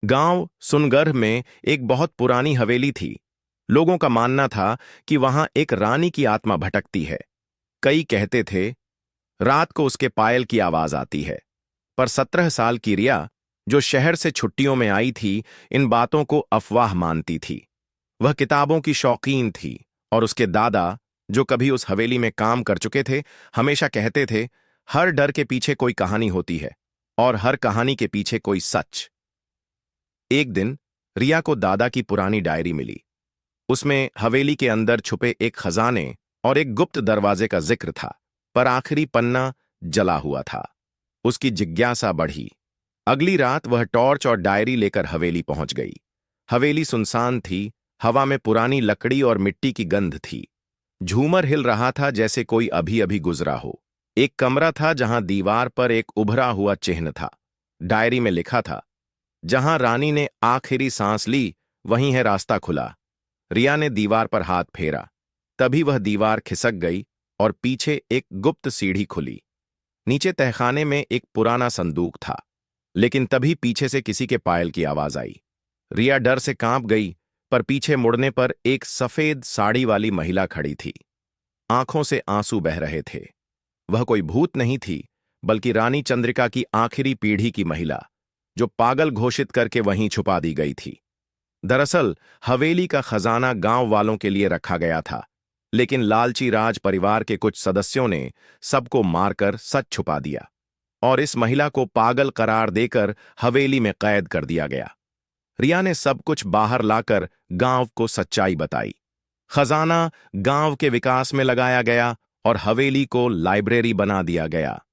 गांव सुनगढ़ में एक बहुत पुरानी हवेली थी। लोगों का मानना था कि वहां एक रानी की आत्मा भटकती है। कई कहते थे रात को उसके पायल की आवाज आती है। पर 17 साल की रिया, जो शहर से छुट्टियों में आई थी, इन बातों को अफवाह मानती थी। वह किताबों की शौकीन थी और उसके दादा, जो कभी उस हवेली में काम कर चुके थे, हमेशा कहते थे हर डर के पीछे कोई कहानी होती है और हर कहानी के पीछे कोई सच। एक दिन रिया को दादा की पुरानी डायरी मिली। उसमें हवेली के अंदर छुपे एक खजाने और एक गुप्त दरवाजे का जिक्र था, पर आखिरी पन्ना जला हुआ था। उसकी जिज्ञासा बढ़ी। अगली रात वह टॉर्च और डायरी लेकर हवेली पहुंच गई। हवेली सुनसान थी। हवा में पुरानी लकड़ी और मिट्टी की गंध थी। झूमर हिल रहा था जैसे कोई अभी अभी गुजरा हो। एक कमरा था जहां दीवार पर एक उभरा हुआ चिन्ह था। डायरी में लिखा था, जहां रानी ने आखिरी सांस ली, वहीं है रास्ता खुला। रिया ने दीवार पर हाथ फेरा। तभी वह दीवार खिसक गई और पीछे एक गुप्त सीढ़ी खुली। नीचे तहखाने में एक पुराना संदूक था। लेकिन तभी पीछे से किसी के पायल की आवाज आई। रिया डर से कांप गई, पर पीछे मुड़ने पर एक सफेद साड़ी वाली महिला खड़ी थी। आंखों से आंसू बह रहे थे। वह कोई भूत नहीं थी, बल्कि रानी चंद्रिका की आखिरी पीढ़ी की महिला, जो पागल घोषित करके वहीं छुपा दी गई थी। दरअसल हवेली का खजाना गांव वालों के लिए रखा गया था, लेकिन लालची राज परिवार के कुछ सदस्यों ने सबको मारकर सच छुपा दिया और इस महिला को पागल करार देकर हवेली में कैद कर दिया गया। रिया ने सब कुछ बाहर लाकर गांव को सच्चाई बताई। खजाना गांव के विकास में लगाया गया और हवेली को लाइब्रेरी बना दिया गया।